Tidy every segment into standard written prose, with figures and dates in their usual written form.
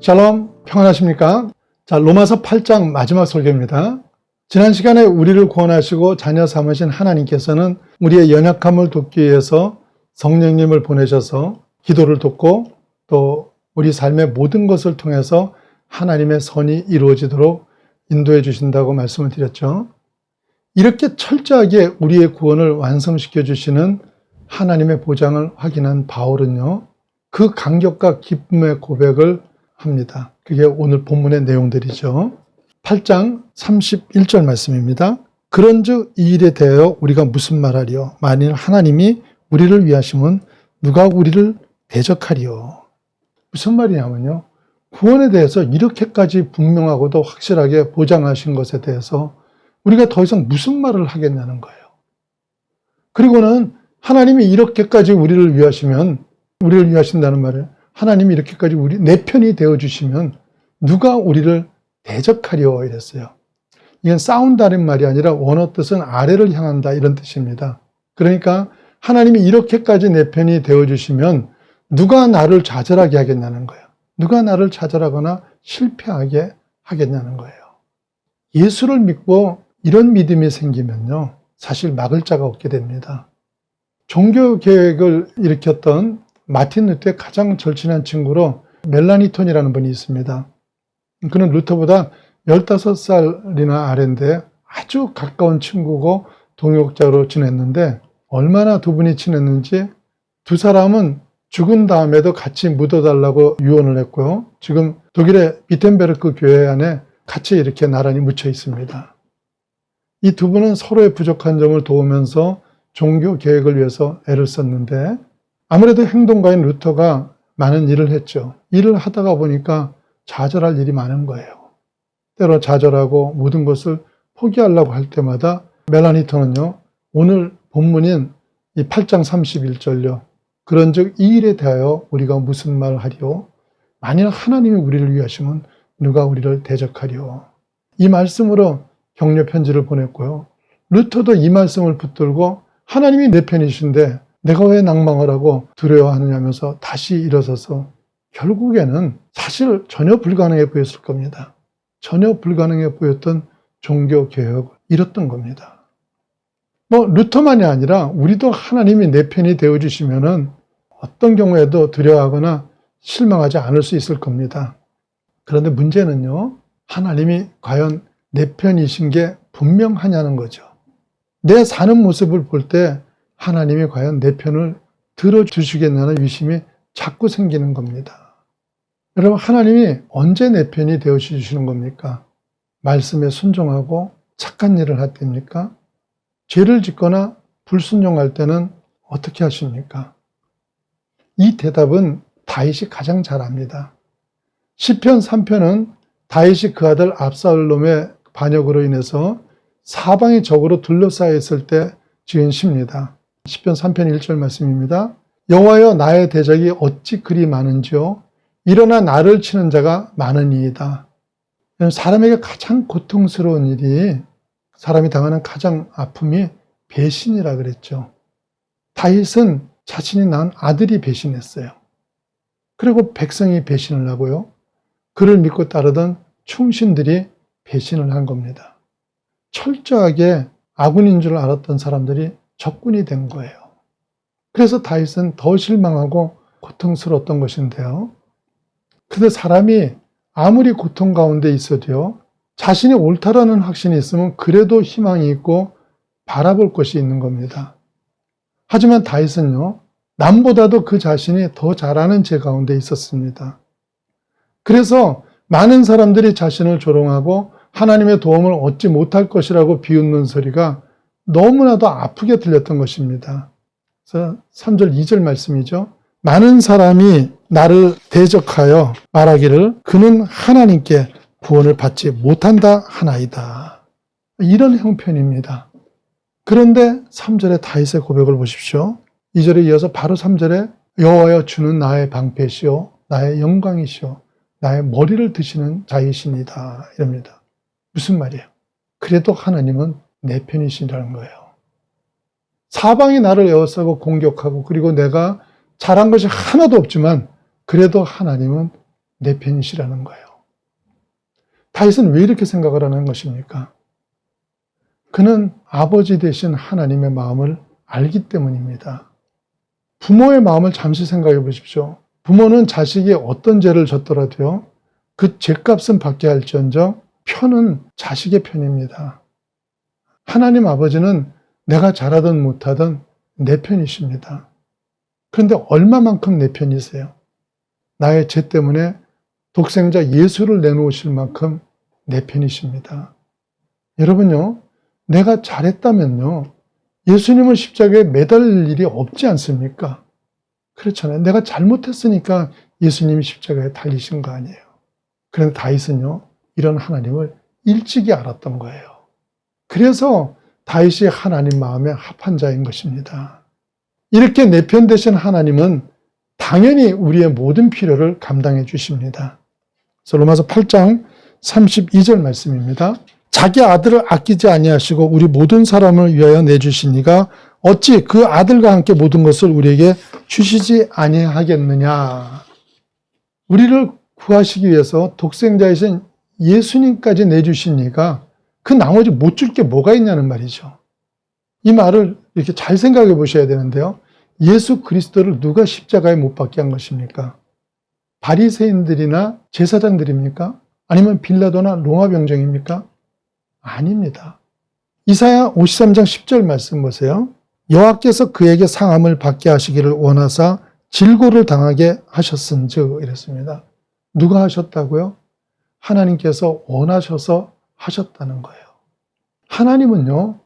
샬롬, 평안하십니까? 자, 로마서 8장 마지막 설교입니다. 지난 시간에 우리를 구원하시고 자녀 삼으신 하나님께서는 우리의 연약함을 돕기 위해서 성령님을 보내셔서 기도를 돕고 또 우리 삶의 모든 것을 통해서 하나님의 선이 이루어지도록 인도해 주신다고 말씀을 드렸죠. 이렇게 철저하게 우리의 구원을 완성시켜 주시는 하나님의 보장을 확인한 바울은요, 그 감격과 기쁨의 고백을 합니다. 그게 오늘 본문의 내용들이죠. 8장 31절 말씀입니다. 그런즉 이 일에 대하여 우리가 무슨 말하리요? 만일 하나님이 우리를 위하시면 누가 우리를 대적하리요? 무슨 말이냐면요, 구원에 대해서 이렇게까지 분명하고도 확실하게 보장하신 것에 대해서 우리가 더 이상 무슨 말을 하겠냐는 거예요. 그리고는 하나님이 이렇게까지 우리를 위하신다는 말을, 하나님이 이렇게까지 내 편이 되어주시면 누가 우리를 대적하려 이랬어요. 이건 싸운다는 말이 아니라 원어 뜻은 아래를 향한다 이런 뜻입니다. 그러니까 하나님이 이렇게까지 내 편이 되어주시면 누가 나를 좌절하게 하겠냐는 거예요. 누가 나를 좌절하거나 실패하게 하겠냐는 거예요. 예수를 믿고 이런 믿음이 생기면요, 사실 막을 자가 없게 됩니다. 종교개혁을 일으켰던 마틴 루터의 가장 절친한 친구로 멜라니톤이라는 분이 있습니다. 그는 루터보다 15살이나 아래인데 아주 가까운 친구고 동역자로 지냈는데, 얼마나 두 분이 친했는지 두 사람은 죽은 다음에도 같이 묻어달라고 유언을 했고요. 지금 독일의 비텐베르크 교회 안에 같이 이렇게 나란히 묻혀 있습니다. 이 두 분은 서로의 부족한 점을 도우면서 종교 개혁을 위해서 애를 썼는데, 아무래도 행동가인 루터가 많은 일을 했죠. 일을 하다가 보니까 좌절할 일이 많은 거예요. 때로 좌절하고 모든 것을 포기하려고 할 때마다 멜라니톤은요, 오늘 본문인 이 8장 31절요. 그런즉 이 일에 대하여 우리가 무슨 말을 하리요? 만일 하나님이 우리를 위하시면 누가 우리를 대적하리요? 이 말씀으로 격려 편지를 보냈고요. 루터도 이 말씀을 붙들고 하나님이 내 편이신데 내가 왜 낭망을 하고 두려워하느냐면서 다시 일어서서 결국에는 사실 전혀 불가능해 보였을 겁니다. 전혀 불가능해 보였던 종교개혁을 이뤘던 겁니다. 루터만이 아니라 우리도 하나님이 내 편이 되어주시면은 어떤 경우에도 두려워하거나 실망하지 않을 수 있을 겁니다. 그런데 문제는요, 하나님이 과연 내 편이신 게 분명하냐는 거죠. 내 사는 모습을 볼 때 하나님이 과연 내 편을 들어주시겠냐는 의심이 자꾸 생기는 겁니다. 여러분, 하나님이 언제 내 편이 되어주시는 겁니까? 말씀에 순종하고 착한 일을 할 때입니까? 죄를 짓거나 불순종할 때는 어떻게 하십니까? 이 대답은 다윗이 가장 잘 압니다. 시편 3편은 다윗이 그 아들 압살롬의 반역으로 인해서 사방이 적으로 둘러싸여 있을 때 지은 시입니다. 시편 3편 1절 말씀입니다. 여호와여, 나의 대적이 어찌 그리 많은지요? 일어나 나를 치는 자가 많으니이다. 사람에게 가장 고통스러운 일이, 사람이 당하는 가장 아픔이 배신이라 그랬죠. 다윗은 자신이 낳은 아들이 배신했어요. 그리고 백성이 배신을 하고요. 그를 믿고 따르던 충신들이 배신을 한 겁니다. 철저하게 아군인 줄 알았던 사람들이 적군이 된 거예요. 그래서 다윗은 더 실망하고 고통스러웠던 것인데요. 근데 사람이 아무리 고통 가운데 있어도요, 자신이 옳다라는 확신이 있으면 그래도 희망이 있고 바라볼 것이 있는 겁니다. 하지만 다윗은요, 남보다도 그 자신이 더 잘하는 죄 가운데 있었습니다. 그래서 많은 사람들이 자신을 조롱하고 하나님의 도움을 얻지 못할 것이라고 비웃는 소리가 너무나도 아프게 들렸던 것입니다. 그래서 3절 2절 말씀이죠. 많은 사람이 나를 대적하여 말하기를 그는 하나님께 구원을 받지 못한다 하나이다. 이런 형편입니다. 그런데 3절의 다윗의 고백을 보십시오. 2절에 이어서 바로 3절에 여호와여, 주는 나의 방패시오 나의 영광이시오 나의 머리를 드시는 자이십니다. 이럽니다. 무슨 말이에요? 그래도 하나님은 내 편이시라는 거예요. 사방이 나를 에워싸고 공격하고, 그리고 내가 잘한 것이 하나도 없지만 그래도 하나님은 내 편이시라는 거예요. 다윗은 왜 이렇게 생각을 하는 것입니까? 그는 아버지 되신 하나님의 마음을 알기 때문입니다. 부모의 마음을 잠시 생각해 보십시오. 부모는 자식이 어떤 죄를 졌더라도요, 그 죄값은 받게 할지언정 편은 자식의 편입니다. 하나님 아버지는 내가 잘하든 못하든 내 편이십니다. 그런데 얼마만큼 내 편이세요? 나의 죄 때문에 독생자 예수를 내놓으실 만큼 내 편이십니다. 여러분요, 내가 잘했다면요, 예수님을 십자가에 매달릴 일이 없지 않습니까? 그렇잖아요. 내가 잘못했으니까 예수님이 십자가에 달리신 거 아니에요. 그런데 다윗은요, 이런 하나님을 일찍이 알았던 거예요. 그래서 다윗이 하나님 마음에 합한 자인 것입니다. 이렇게 내 편 되신 하나님은 당연히 우리의 모든 필요를 감당해 주십니다. 그래서 로마서 8장 32절 말씀입니다. 자기 아들을 아끼지 아니하시고 우리 모든 사람을 위하여 내주시니가 어찌 그 아들과 함께 모든 것을 우리에게 주시지 아니하겠느냐. 우리를 구하시기 위해서 독생자이신 예수님까지 내주시니까 그 나머지 못 줄 게 뭐가 있냐는 말이죠. 이 말을 이렇게 잘 생각해 보셔야 되는데요. 예수 그리스도를 누가 십자가에 못 박게 한 것입니까? 바리새인들이나 제사장들입니까? 아니면 빌라도나 로마 병정입니까? 아닙니다. 이사야 53장 10절 말씀 보세요. 여호와께서 그에게 상함을 받게 하시기를 원하사 질고를 당하게 하셨은즉 이랬습니다. 누가 하셨다고요? 하나님께서 원하셔서 하셨다는 거예요. 하나님은요,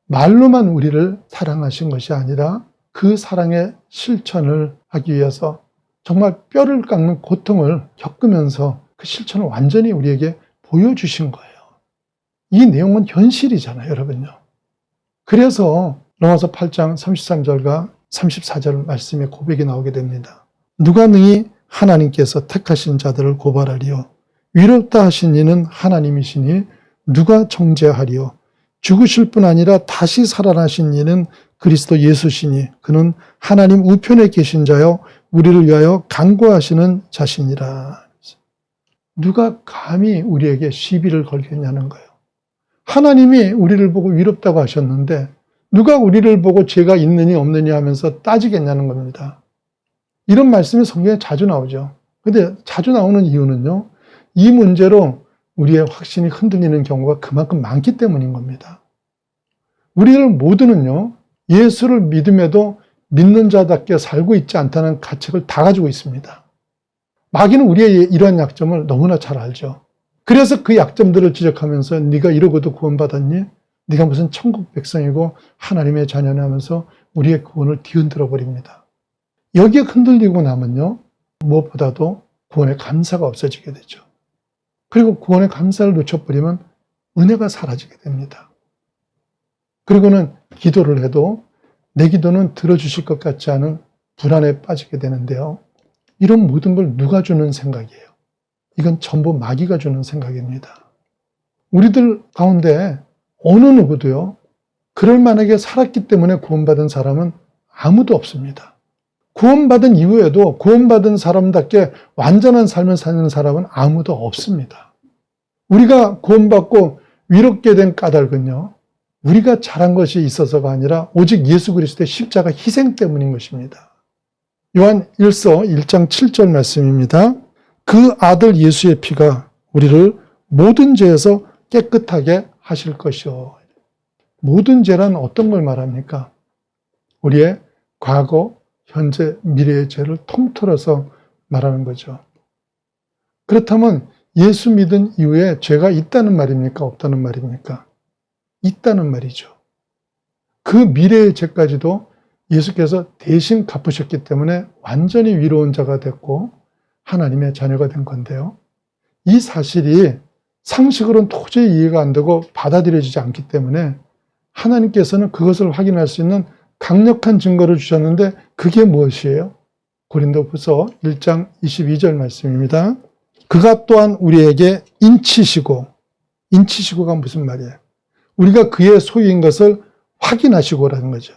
말로만 우리를 사랑하신 것이 아니라 그 사랑의 실천을 하기 위해서 정말 뼈를 깎는 고통을 겪으면서 그 실천을 완전히 우리에게 보여주신 거예요. 이 내용은 현실이잖아요, 여러분요. 그래서 로마서 8장 33절과 34절 말씀에 고백이 나오게 됩니다. 누가 능히 하나님께서 택하신 자들을 고발하리요. 위롭다 하신 이는 하나님이시니 누가 정죄하리요. 죽으실 뿐 아니라 다시 살아나신 이는 그리스도 예수시니 그는 하나님 우편에 계신 자요 우리를 위하여 간구하시는 자신이라. 누가 감히 우리에게 시비를 걸겠냐는 거예요. 하나님이 우리를 보고 위롭다고 하셨는데 누가 우리를 보고 죄가 있느니 없느니 하면서 따지겠냐는 겁니다. 이런 말씀이 성경에 자주 나오죠. 그런데 자주 나오는 이유는요, 이 문제로 우리의 확신이 흔들리는 경우가 그만큼 많기 때문인 겁니다. 우리들 모두는요, 예수를 믿음에도 믿는 자답게 살고 있지 않다는 가책을 다 가지고 있습니다. 마귀는 우리의 이러한 약점을 너무나 잘 알죠. 그래서 그 약점들을 지적하면서 네가 이러고도 구원받았니? 네가 무슨 천국 백성이고 하나님의 자녀냐 하면서 우리의 구원을 뒤흔들어 버립니다. 여기에 흔들리고 나면요, 무엇보다도 구원의 감사가 없어지게 되죠. 그리고 구원의 감사를 놓쳐버리면 은혜가 사라지게 됩니다. 그리고는 기도를 해도 내 기도는 들어주실 것 같지 않은 불안에 빠지게 되는데요. 이런 모든 걸 누가 주는 생각이에요? 이건 전부 마귀가 주는 생각입니다. 우리들 가운데 어느 누구도요, 그럴 만하게 살았기 때문에 구원받은 사람은 아무도 없습니다. 구원받은 이후에도 구원받은 사람답게 완전한 삶을 사는 사람은 아무도 없습니다. 우리가 구원받고 위롭게 된 까닭은요, 우리가 잘한 것이 있어서가 아니라 오직 예수 그리스도의 십자가 희생 때문인 것입니다. 요한 1서 1장 7절 말씀입니다. 그 아들 예수의 피가 우리를 모든 죄에서 깨끗하게 하실 것이요. 모든 죄란 어떤 걸 말합니까? 우리의 과거, 현재, 미래의 죄를 통틀어서 말하는 거죠. 그렇다면 예수 믿은 이후에 죄가 있다는 말입니까? 없다는 말입니까? 있다는 말이죠. 그 미래의 죄까지도 예수께서 대신 갚으셨기 때문에 완전히 위로운 자가 됐고 하나님의 자녀가 된 건데요. 이 사실이 상식으로는 도저히 이해가 안 되고 받아들여지지 않기 때문에 하나님께서는 그것을 확인할 수 있는 강력한 증거를 주셨는데 그게 무엇이에요? 고린도후서 1장 22절 말씀입니다. 그가 또한 우리에게 인치시고가 무슨 말이에요? 우리가 그의 소유인 것을 확인하시고라는 거죠.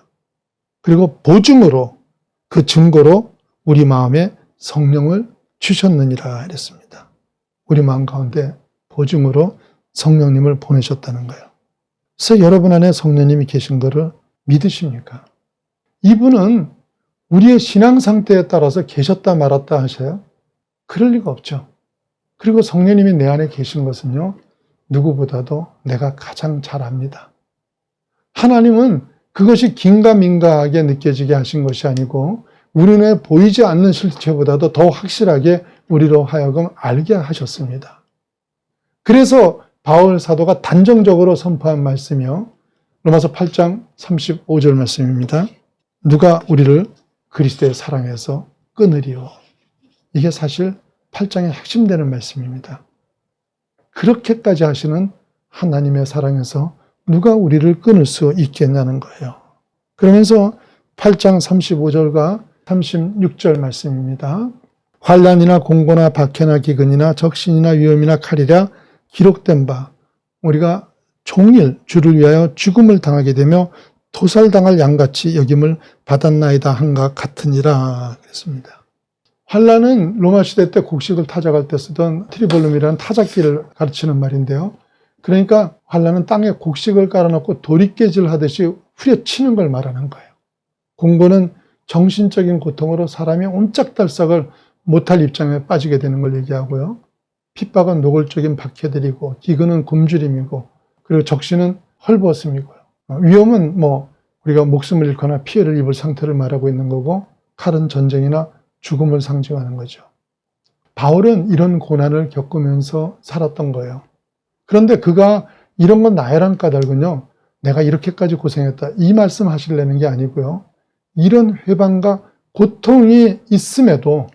그리고 보증으로, 그 증거로 우리 마음에 성령을 주셨느니라 이랬습니다. 우리 마음 가운데 보증으로 성령님을 보내셨다는 거예요. 그래서 여러분 안에 성령님이 계신 것을 믿으십니까? 이분은 우리의 신앙 상태에 따라서 계셨다 말았다 하셔요? 그럴 리가 없죠. 그리고 성령님이 내 안에 계신 것은요, 누구보다도 내가 가장 잘 압니다. 하나님은 그것이 긴가민가하게 느껴지게 하신 것이 아니고 우리 눈에 보이지 않는 실체보다도 더 확실하게 우리로 하여금 알게 하셨습니다. 그래서 바울 사도가 단정적으로 선포한 말씀이요, 로마서 8장 35절 말씀입니다. 누가 우리를 그리스도의 사랑에서 끊으리요. 이게 사실 8장의 핵심되는 말씀입니다. 그렇게까지 하시는 하나님의 사랑에서 누가 우리를 끊을 수 있겠냐는 거예요. 그러면서 8장 35절과 36절 말씀입니다. 환난이나 공고나 박해나 기근이나 적신이나 위험이나 칼이라 기록된 바 우리가 종일 주를 위하여 죽음을 당하게 되며 도살당할 양같이 여김을 받았나이다 한가 같으니라 그랬습니다. 환난은 로마 시대 때 곡식을 타작할 때 쓰던 트리볼룸이라는 타작기를 가르치는 말인데요. 그러니까 환난은 땅에 곡식을 깔아놓고 도리깨질 하듯이 후려치는 걸 말하는 거예요. 공고는 정신적인 고통으로 사람이 옴짝달싹을 못할 입장에 빠지게 되는 걸 얘기하고요. 핍박은 노골적인 박해들이고 기근은 굶주림이고 그리고 적신은 헐벗음이고요. 위험은 우리가 목숨을 잃거나 피해를 입을 상태를 말하고 있는 거고 칼은 전쟁이나 죽음을 상징하는 거죠. 바울은 이런 고난을 겪으면서 살았던 거예요. 그런데 그가 이런 건 나열한 까닭은요, 내가 이렇게까지 고생했다 이 말씀 하시려는 게 아니고요. 이런 회방과 고통이 있음에도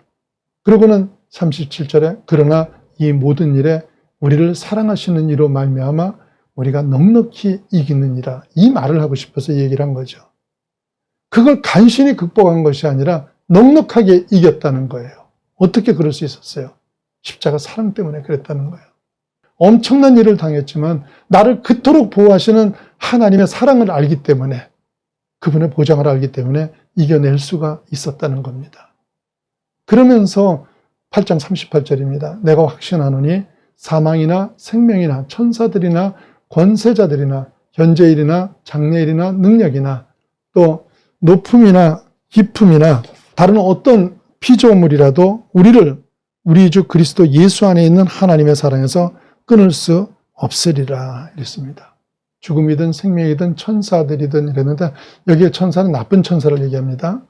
그러고는 37절에 그러나 이 모든 일에 우리를 사랑하시는 이로 말미암아 우리가 넉넉히 이기느니라 이 말을 하고 싶어서 얘기를 한 거죠. 그걸 간신히 극복한 것이 아니라 넉넉하게 이겼다는 거예요. 어떻게 그럴 수 있었어요? 십자가 사랑 때문에 그랬다는 거예요. 엄청난 일을 당했지만 나를 그토록 보호하시는 하나님의 사랑을 알기 때문에 그분의 보장을 알기 때문에 이겨낼 수가 있었다는 겁니다. 그러면서 8장 38절입니다. 내가 확신하노니 사망이나 생명이나 천사들이나 권세자들이나 현재일이나 장래일이나 능력이나 또 높음이나 깊음이나 다른 어떤 피조물이라도 우리를 우리 주 그리스도 예수 안에 있는 하나님의 사랑에서 끊을 수 없으리라 이랬습니다. 죽음이든 생명이든 천사들이든 이랬는데 여기에 천사는 나쁜 천사를 얘기합니다.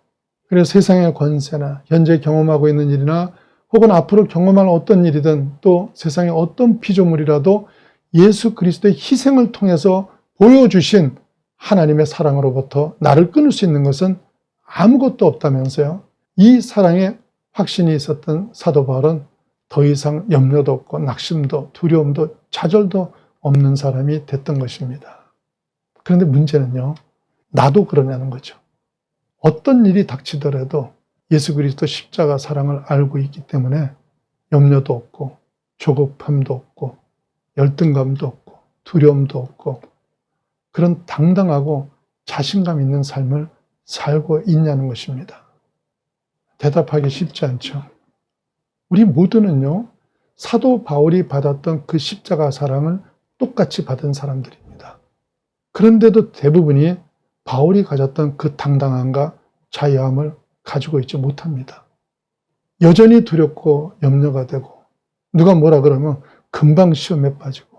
그래서 세상의 권세나 현재 경험하고 있는 일이나 혹은 앞으로 경험할 어떤 일이든 또 세상의 어떤 피조물이라도 예수 그리스도의 희생을 통해서 보여주신 하나님의 사랑으로부터 나를 끊을 수 있는 것은 아무것도 없다면서요. 이 사랑에 확신이 있었던 사도 바울은 더 이상 염려도 없고 낙심도 두려움도 좌절도 없는 사람이 됐던 것입니다. 그런데 문제는요, 나도 그러냐는 거죠. 어떤 일이 닥치더라도 예수 그리스도 십자가 사랑을 알고 있기 때문에 염려도 없고 조급함도 없고 열등감도 없고 두려움도 없고 그런 당당하고 자신감 있는 삶을 살고 있냐는 것입니다. 대답하기 쉽지 않죠. 우리 모두는요, 사도 바울이 받았던 그 십자가 사랑을 똑같이 받은 사람들입니다. 그런데도 대부분이 바울이 가졌던 그 당당함과 자유함을 가지고 있지 못합니다. 여전히 두렵고 염려가 되고 누가 뭐라 그러면 금방 시험에 빠지고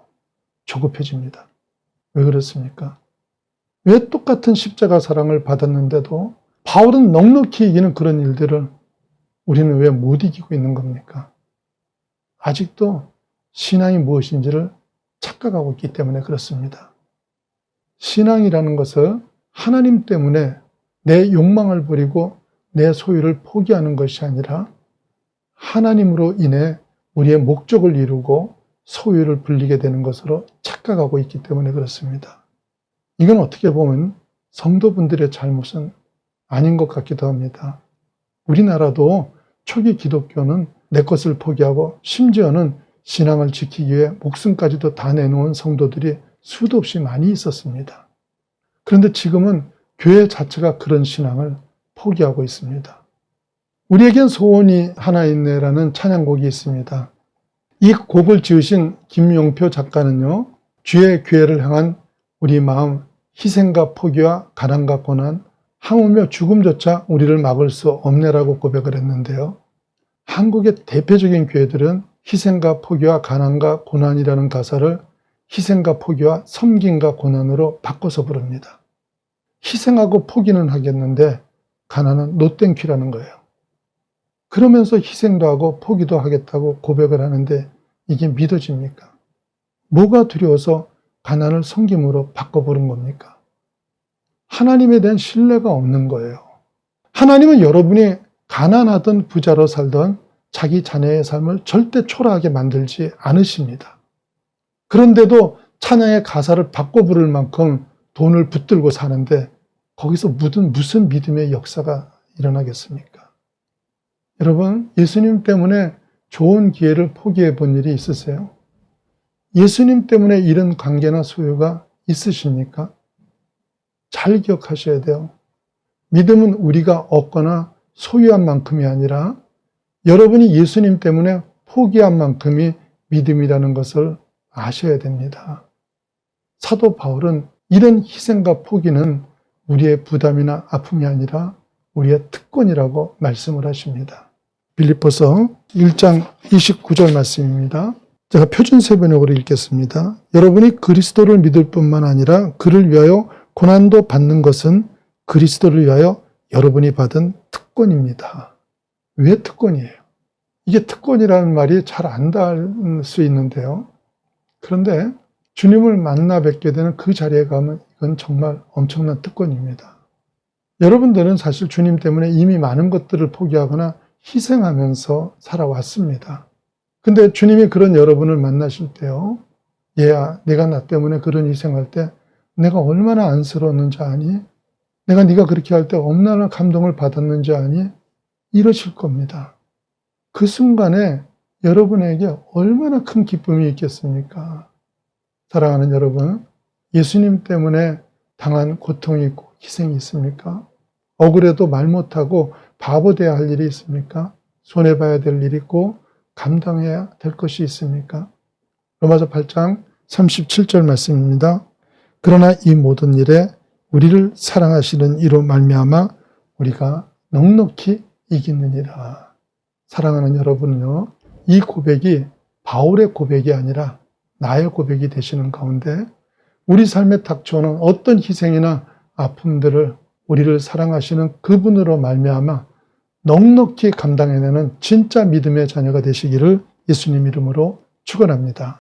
조급해집니다. 왜 그렇습니까? 왜 똑같은 십자가 사랑을 받았는데도 바울은 넉넉히 이기는 그런 일들을 우리는 왜 못 이기고 있는 겁니까? 아직도 신앙이 무엇인지를 착각하고 있기 때문에 그렇습니다. 신앙이라는 것은 하나님 때문에 내 욕망을 버리고 내 소유를 포기하는 것이 아니라 하나님으로 인해 우리의 목적을 이루고 소유를 불리게 되는 것으로 착각하고 있기 때문에 그렇습니다. 이건 어떻게 보면 성도분들의 잘못은 아닌 것 같기도 합니다. 우리나라도 초기 기독교는 내 것을 포기하고 심지어는 신앙을 지키기 위해 목숨까지도 다 내놓은 성도들이 수도 없이 많이 있었습니다. 그런데 지금은 교회 자체가 그런 신앙을 포기하고 있습니다. 우리에겐 소원이 하나 있네라는 찬양곡이 있습니다. 이 곡을 지으신 김용표 작가는요, 주의 교회를 향한 우리 마음, 희생과 포기와 가난과 고난, 항우며 죽음조차 우리를 막을 수 없네라고 고백을 했는데요. 한국의 대표적인 교회들은 희생과 포기와 가난과 고난이라는 가사를 희생과 포기와 섬김과 고난으로 바꿔서 부릅니다. 희생하고 포기는 하겠는데 가난은 노땡큐라는 거예요. 그러면서 희생도 하고 포기도 하겠다고 고백을 하는데 이게 믿어집니까? 뭐가 두려워서 가난을 섬김으로 바꿔 부른 겁니까? 하나님에 대한 신뢰가 없는 거예요. 하나님은 여러분이 가난하던 부자로 살던 자기 자녀의 삶을 절대 초라하게 만들지 않으십니다. 그런데도 찬양의 가사를 바꿔 부를 만큼 돈을 붙들고 사는데 거기서 무슨 믿음의 역사가 일어나겠습니까? 여러분, 예수님 때문에 좋은 기회를 포기해 본 일이 있으세요? 예수님 때문에 이런 관계나 소유가 있으십니까? 잘 기억하셔야 돼요. 믿음은 우리가 얻거나 소유한 만큼이 아니라 여러분이 예수님 때문에 포기한 만큼이 믿음이라는 것을 아셔야 됩니다. 사도 바울은 이런 희생과 포기는 우리의 부담이나 아픔이 아니라 우리의 특권이라고 말씀을 하십니다. 빌립보서 1장 29절 말씀입니다. 제가 표준세 번역으로 읽겠습니다. 여러분이 그리스도를 믿을 뿐만 아니라 그를 위하여 고난도 받는 것은 그리스도를 위하여 여러분이 받은 특권입니다. 왜 특권이에요? 이게 특권이라는 말이 잘 안 닿을 수 있는데요. 그런데 주님을 만나 뵙게 되는 그 자리에 가면 이건 정말 엄청난 특권입니다. 여러분들은 사실 주님 때문에 이미 많은 것들을 포기하거나 희생하면서 살아왔습니다. 근데 주님이 그런 여러분을 만나실 때요, 얘야, 내가 나 때문에 그런 희생할 때 내가 얼마나 안쓰러웠는지 아니? 내가 네가 그렇게 할 때 얼마나 감동을 받았는지 아니? 이러실 겁니다. 그 순간에 여러분에게 얼마나 큰 기쁨이 있겠습니까? 사랑하는 여러분, 예수님 때문에 당한 고통이 있고 희생이 있습니까? 억울해도 말 못하고 바보 돼야 할 일이 있습니까? 손해봐야 될 일이 있고 감당해야 될 것이 있습니까? 로마서 8장 37절 말씀입니다. 그러나 이 모든 일에 우리를 사랑하시는 이로 말미암아 우리가 넉넉히 이기느니라. 사랑하는 여러분은요, 이 고백이 바울의 고백이 아니라 나의 고백이 되시는 가운데 우리 삶에 닥쳐오는 어떤 희생이나 아픔들을 우리를 사랑하시는 그분으로 말미암아 넉넉히 감당해내는 진짜 믿음의 자녀가 되시기를 예수님 이름으로 축원합니다.